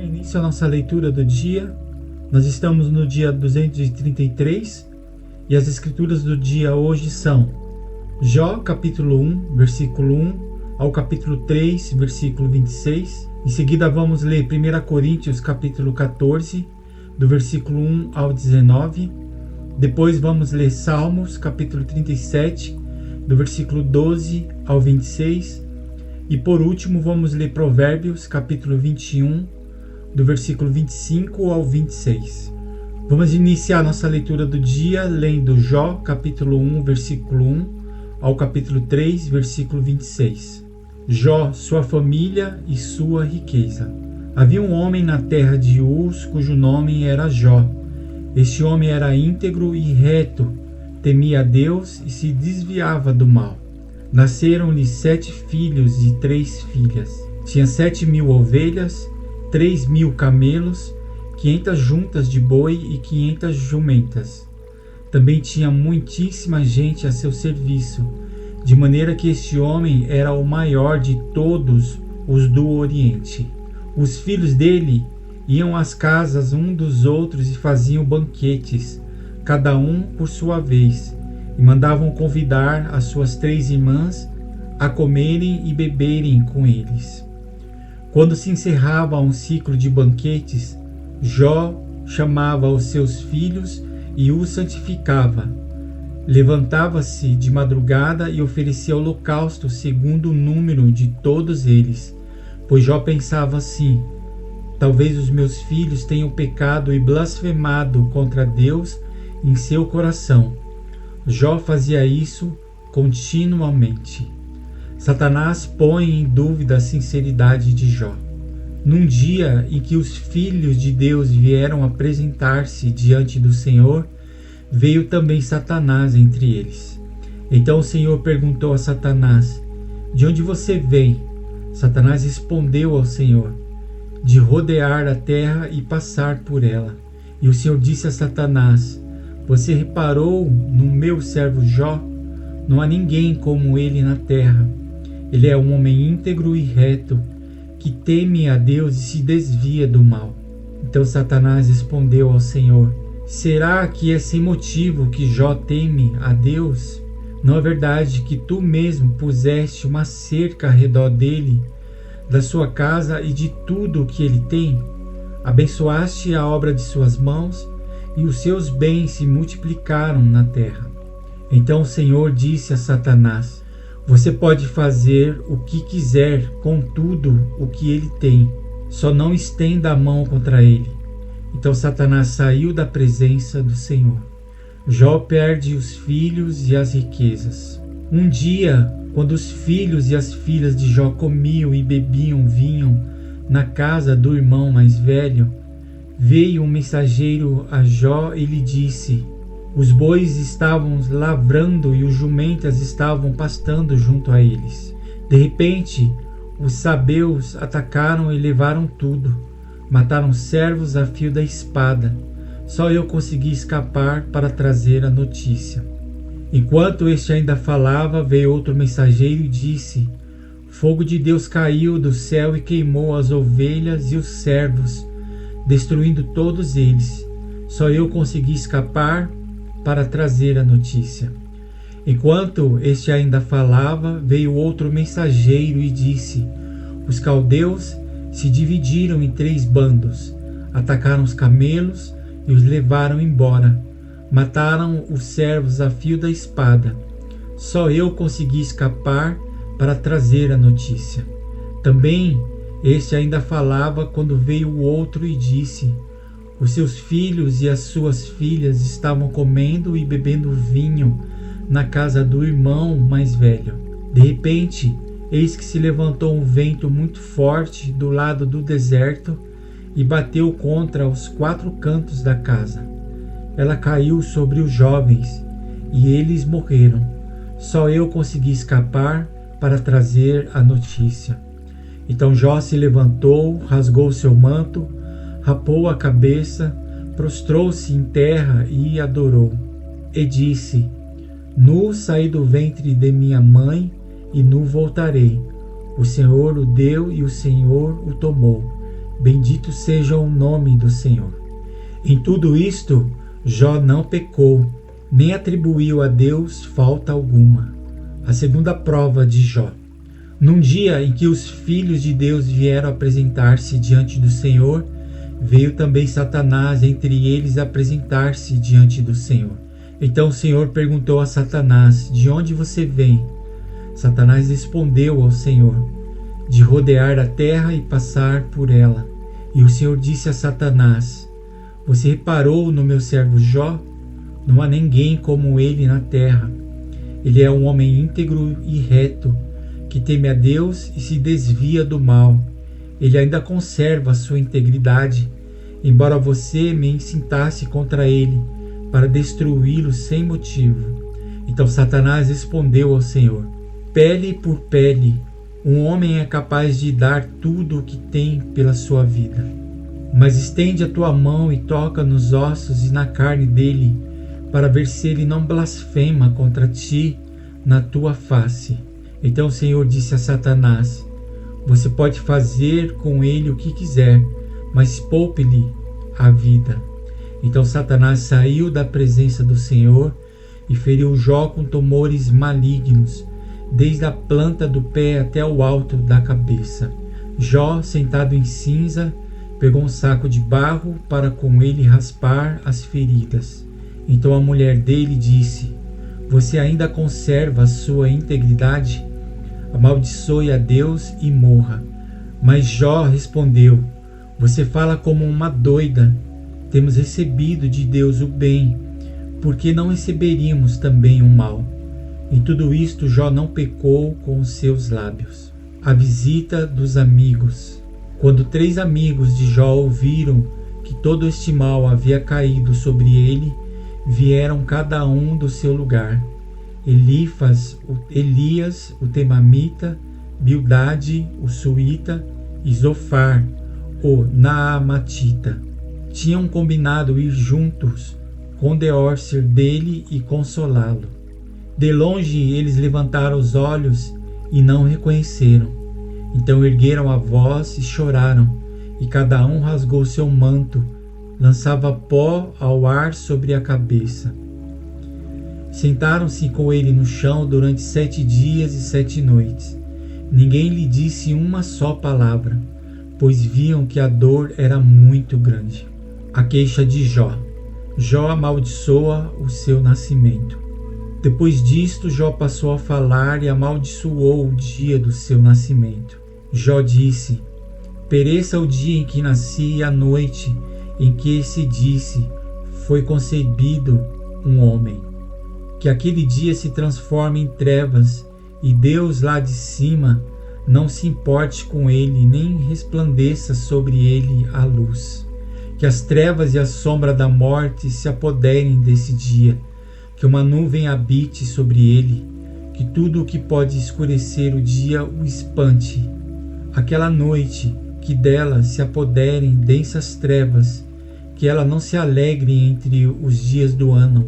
Início a nossa leitura do dia. Nós estamos no dia 233 e as escrituras do dia hoje são Jó, capítulo 1, versículo 1 ao capítulo 3, versículo 26. Em seguida vamos ler 1 Coríntios, capítulo 14, do versículo 1 ao 19. Depois vamos ler Salmos, capítulo 37, do versículo 12 ao 26. E por último vamos ler Provérbios, capítulo 21, do versículo 25 ao 26. Vamos iniciar nossa leitura do dia lendo Jó, capítulo 1, versículo 1 ao capítulo 3, versículo 26. Jó, sua família e sua riqueza. Havia um homem na terra de Uz, cujo nome era Jó. Este homem era íntegro e reto, temia a Deus e se desviava do mal. Nasceram-lhe 7 filhos e 3 filhas. Tinha 7.000 ovelhas, 3.000 camelos, 500 juntas de boi e 500 jumentas. Também tinha muitíssima gente a seu serviço, de maneira que este homem era o maior de todos os do Oriente. Os filhos dele iam às casas um dos outros e faziam banquetes, cada um por sua vez, e mandavam convidar as suas 3 irmãs a comerem e beberem com eles. Quando se encerrava um ciclo de banquetes, Jó chamava os seus filhos e os santificava. Levantava-se de madrugada e oferecia holocausto segundo o número de todos eles, pois Jó pensava assim: talvez os meus filhos tenham pecado e blasfemado contra Deus em seu coração. Jó fazia isso continuamente. Satanás põe em dúvida a sinceridade de Jó. Num dia em que os filhos de Deus vieram apresentar-se diante do Senhor, veio também Satanás entre eles. Então o Senhor perguntou a Satanás: de onde você vem? Satanás respondeu ao Senhor: de rodear a terra e passar por ela. E o Senhor disse a Satanás: você reparou no meu servo Jó? Não há ninguém como ele na terra. Ele é um homem íntegro e reto, que teme a Deus e se desvia do mal. Então Satanás respondeu ao Senhor: será que é sem motivo que Jó teme a Deus? Não é verdade que tu mesmo puseste uma cerca ao redor dele, da sua casa e de tudo o que ele tem? Abençoaste a obra de suas mãos, e os seus bens se multiplicaram na terra. Então o Senhor disse a Satanás: você pode fazer o que quiser com tudo o que ele tem, só não estenda a mão contra ele. Então Satanás saiu da presença do Senhor. Jó perde os filhos e as riquezas. Um dia, quando os filhos e as filhas de Jó comiam e bebiam vinho na casa do irmão mais velho, veio um mensageiro a Jó e lhe disse: os bois estavam lavrando e os jumentas estavam pastando junto a eles. De repente, os sabeus atacaram e levaram tudo. Mataram servos a fio da espada. Só eu consegui escapar para trazer a notícia. Enquanto este ainda falava, veio outro mensageiro e disse: fogo de Deus caiu do céu e queimou as ovelhas e os servos, destruindo todos eles. Só eu consegui escapar para trazer a notícia. Enquanto este ainda falava, veio outro mensageiro e disse: os caldeus se dividiram em 3 bandos, atacaram os camelos e os levaram embora. Mataram os servos a fio da espada. Só eu consegui escapar para trazer a notícia. Também este ainda falava quando veio o outro e disse: os seus filhos e as suas filhas estavam comendo e bebendo vinho na casa do irmão mais velho. De repente, eis que se levantou um vento muito forte do lado do deserto e bateu contra os 4 cantos da casa. Ela caiu sobre os jovens e eles morreram. Só eu consegui escapar para trazer a notícia. Então Jó se levantou, rasgou seu manto, rapou a cabeça, prostrou-se em terra e adorou. E disse: nu saí do ventre de minha mãe e nu voltarei. O Senhor o deu e o Senhor o tomou. Bendito seja o nome do Senhor. Em tudo isto, Jó não pecou, nem atribuiu a Deus falta alguma. A segunda prova de Jó. Num dia em que os filhos de Deus vieram apresentar-se diante do Senhor, veio também Satanás entre eles apresentar-se diante do Senhor. Então o Senhor perguntou a Satanás: de onde você vem? Satanás respondeu ao Senhor: de rodear a terra e passar por ela. E o Senhor disse a Satanás: você reparou no meu servo Jó? Não há ninguém como ele na terra. Ele é um homem íntegro e reto, que teme a Deus e se desvia do mal. Ele ainda conserva a sua integridade, embora você me incitasse contra ele, para destruí-lo sem motivo. Então Satanás respondeu ao Senhor: pele por pele, um homem é capaz de dar tudo o que tem pela sua vida. Mas estende a tua mão e toca nos ossos e na carne dele, para ver se ele não blasfema contra ti na tua face. Então o Senhor disse a Satanás: você pode fazer com ele o que quiser, mas poupe-lhe a vida. Então Satanás saiu da presença do Senhor e feriu Jó com tumores malignos, desde a planta do pé até o alto da cabeça. Jó, sentado em cinza, pegou um saco de barro para com ele raspar as feridas. Então a mulher dele disse: você ainda conserva a sua integridade? Amaldiçoe a Deus e morra. Mas Jó respondeu: você fala como uma doida. Temos recebido de Deus o bem, por que não receberíamos também o mal? Em tudo isto Jó não pecou com os seus lábios. A visita dos amigos. Quando 3 amigos de Jó ouviram que todo este mal havia caído sobre ele, vieram cada um do seu lugar. Elias, o Temamita, Bildade, o Suíta, e Zofar, o Naamatita. Tinham combinado ir juntos com Deor ser dele e consolá-lo. De longe eles levantaram os olhos e não reconheceram. Então ergueram a voz e choraram, e cada um rasgou seu manto, lançava pó ao ar sobre a cabeça. Sentaram-se com ele no chão durante 7 dias e 7 noites. Ninguém lhe disse uma só palavra, pois viam que a dor era muito grande. A queixa de Jó. Jó amaldiçoa o seu nascimento. Depois disto, Jó passou a falar e amaldiçoou o dia do seu nascimento. Jó disse: pereça o dia em que nasci e a noite em que se disse, foi concebido um homem. Que aquele dia se transforme em trevas e Deus lá de cima não se importe com ele, nem resplandeça sobre ele a luz. Que as trevas e a sombra da morte se apoderem desse dia, que uma nuvem habite sobre ele, que tudo o que pode escurecer o dia o espante. Aquela noite, que dela se apoderem densas trevas, que ela não se alegre entre os dias do ano,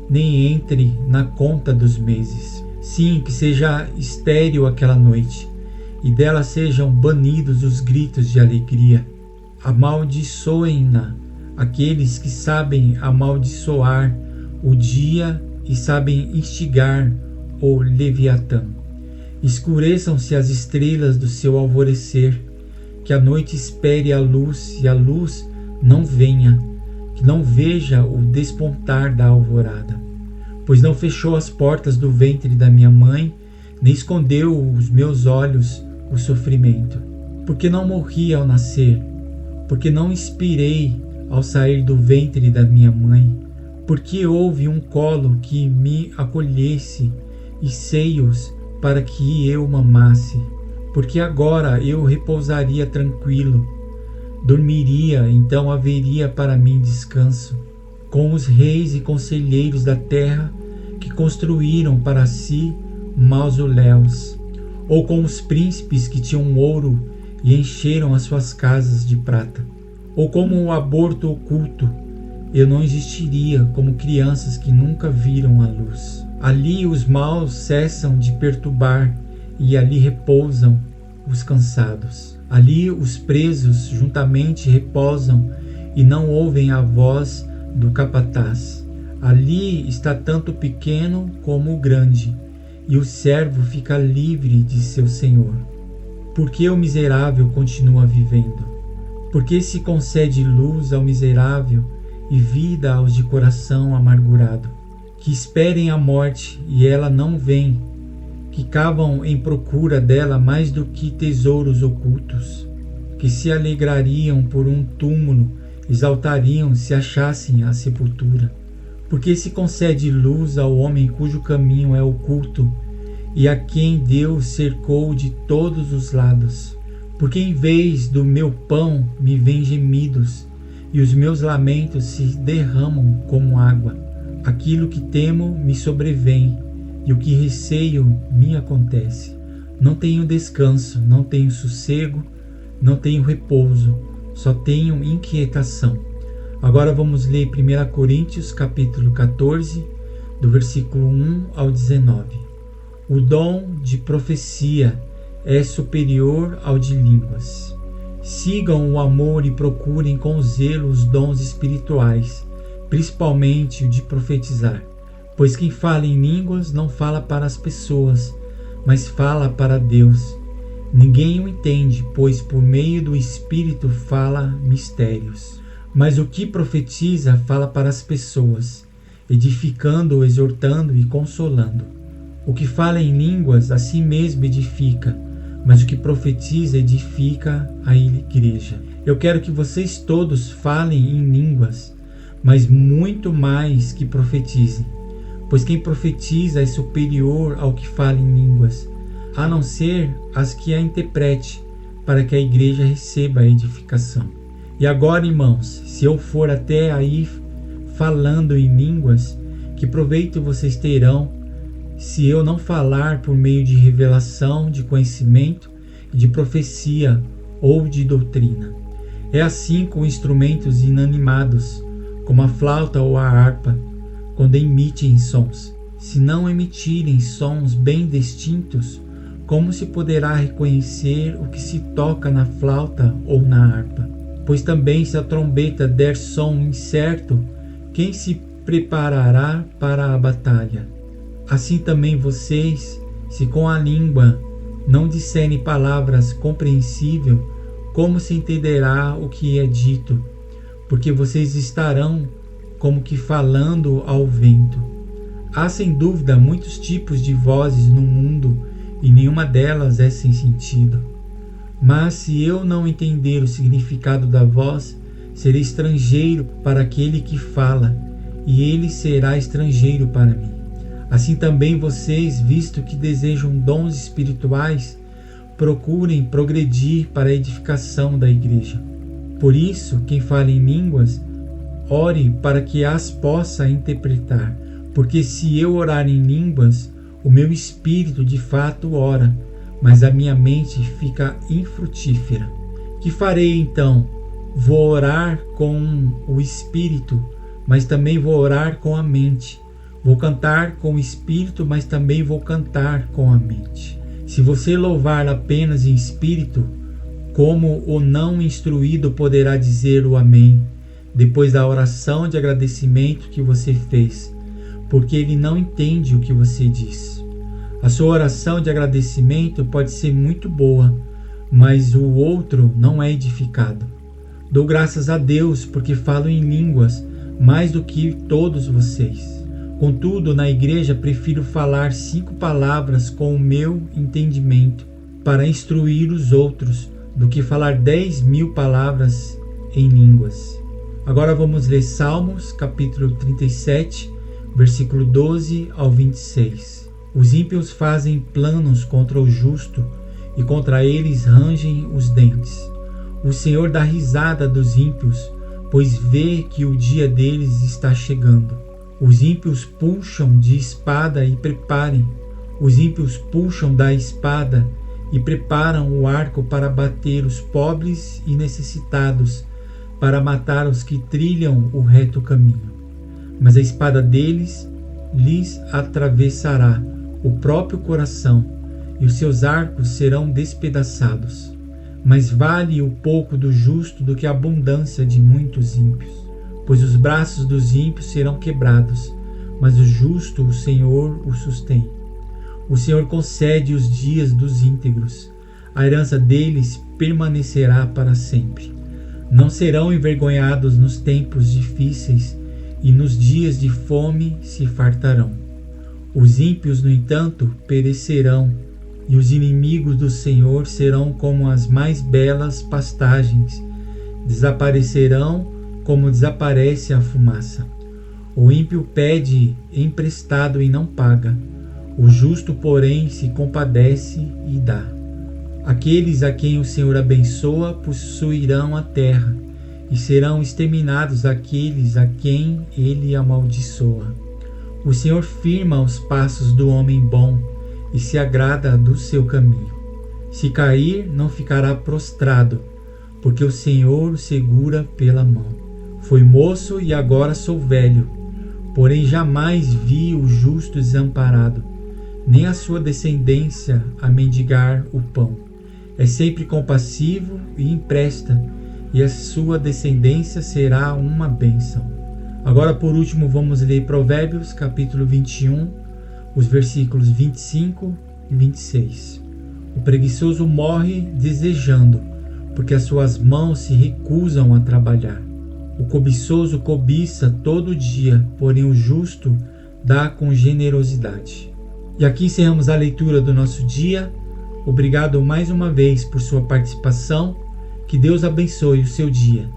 nem entre na conta dos meses. Sim, que seja estéril aquela noite, e dela sejam banidos os gritos de alegria. Amaldiçoem-na aqueles que sabem amaldiçoar o dia e sabem instigar o Leviatã. Escureçam-se as estrelas do seu alvorecer, que a noite espere a luz e a luz não venha, que não veja o despontar da alvorada. Pois não fechou as portas do ventre da minha mãe, nem escondeu os meus olhos o sofrimento. Porque não morri ao nascer, porque não expirei ao sair do ventre da minha mãe, porque houve um colo que me acolhesse e seios para que eu mamasse, porque agora eu repousaria tranquilo, dormiria, então haveria para mim descanso, com os reis e conselheiros da terra que construíram para si mausoléus, ou com os príncipes que tinham ouro e encheram as suas casas de prata, ou como um aborto oculto, eu não existiria como crianças que nunca viram a luz. Ali os maus cessam de perturbar e ali repousam os cansados. Ali os presos juntamente reposam e não ouvem a voz do capataz. Ali está tanto o pequeno como o grande, e o servo fica livre de seu senhor. Por que o miserável continua vivendo? Por que se concede luz ao miserável e vida aos de coração amargurado? Que esperem a morte e ela não vem, que cavam em procura dela mais do que tesouros ocultos, que se alegrariam por um túmulo, exaltariam se achassem a sepultura. Porque se concede luz ao homem cujo caminho é oculto e a quem Deus cercou de todos os lados. Porque em vez do meu pão me vêm gemidos e os meus lamentos se derramam como água. Aquilo que temo me sobrevém e o que receio me acontece. Não tenho descanso, não tenho sossego, não tenho repouso, só tenho inquietação. Agora vamos ler 1 Coríntios capítulo 14, do versículo 1 ao 19. O dom de profecia é superior ao de línguas. Sigam o amor e procurem com zelo os dons espirituais, principalmente o de profetizar. Pois quem fala em línguas não fala para as pessoas, mas fala para Deus. Ninguém o entende, pois por meio do Espírito fala mistérios. Mas o que profetiza fala para as pessoas, edificando, exortando e consolando. O que fala em línguas a si mesmo edifica, mas o que profetiza edifica a igreja. Eu quero que vocês todos falem em línguas, mas muito mais que profetizem. Pois quem profetiza é superior ao que fala em línguas, a não ser as que a interprete, para que a igreja receba a edificação. E agora, irmãos, se eu for até aí falando em línguas, que proveito vocês terão se eu não falar por meio de revelação, de conhecimento, de profecia ou de doutrina? É assim com instrumentos inanimados, como a flauta ou a harpa, quando emitem sons. Se não emitirem sons bem distintos, como se poderá reconhecer o que se toca na flauta ou na harpa? Pois também se a trombeta der som incerto, quem se preparará para a batalha? Assim também vocês, se com a língua não disserem palavras compreensíveis, como se entenderá o que é dito? Porque vocês estarão como que falando ao vento. Há sem dúvida muitos tipos de vozes no mundo e nenhuma delas é sem sentido. Mas se eu não entender o significado da voz, serei estrangeiro para aquele que fala, e ele será estrangeiro para mim. Assim também vocês, visto que desejam dons espirituais, procurem progredir para a edificação da igreja. Por isso, quem fala em línguas, ore para que as possa interpretar, porque se eu orar em línguas, o meu espírito de fato ora, mas a minha mente fica infrutífera. Que farei então? Vou orar com o espírito, mas também vou orar com a mente. Vou cantar com o espírito, mas também vou cantar com a mente. Se você louvar apenas em espírito, como o não instruído poderá dizer o amém, depois da oração de agradecimento que você fez, porque ele não entende o que você diz. A sua oração de agradecimento pode ser muito boa, mas o outro não é edificado. Dou graças a Deus porque falo em línguas mais do que todos vocês. Contudo, na igreja prefiro falar 5 palavras com o meu entendimento para instruir os outros do que falar 10.000 palavras em línguas. Agora vamos ler Salmos, capítulo 37, versículo 12 ao 26. Os ímpios fazem planos contra o justo e contra eles rangem os dentes. O Senhor dá risada dos ímpios, pois vê que o dia deles está chegando. Os ímpios puxam de espada e preparem. Os ímpios puxam da espada e preparam o arco para bater os pobres e necessitados, para matar os que trilham o reto caminho. Mas a espada deles lhes atravessará o próprio coração, e os seus arcos serão despedaçados. mais vale o pouco do justo do que a abundância de muitos ímpios. Pois os braços dos ímpios serão quebrados, mas o justo, o Senhor, o sustém. O Senhor concede os dias dos íntegros, a herança deles permanecerá para sempre. Não serão envergonhados nos tempos difíceis, e nos dias de fome se fartarão. Os ímpios, no entanto, perecerão, e os inimigos do Senhor serão como as mais belas pastagens, desaparecerão como desaparece a fumaça. O ímpio pede emprestado e não paga, o justo, porém, se compadece e dá. Aqueles a quem o Senhor abençoa possuirão a terra, e serão exterminados aqueles a quem ele amaldiçoa. O Senhor firma os passos do homem bom e se agrada do seu caminho. Se cair, não ficará prostrado, porque o Senhor o segura pela mão. Foi moço e agora sou velho, porém jamais vi o justo desamparado, nem a sua descendência a mendigar o pão. É sempre compassivo e empresta, e a sua descendência será uma bênção. Agora, por último, vamos ler Provérbios, capítulo 21, os versículos 25 e 26. O preguiçoso morre desejando, porque as suas mãos se recusam a trabalhar. O cobiçoso cobiça todo dia, porém o justo dá com generosidade. E aqui encerramos a leitura do nosso dia. Obrigado mais uma vez por sua participação. Que Deus abençoe o seu dia.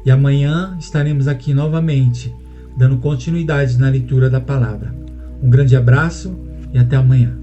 E amanhã estaremos aqui novamente, dando continuidade na leitura da palavra. Um grande abraço e até amanhã.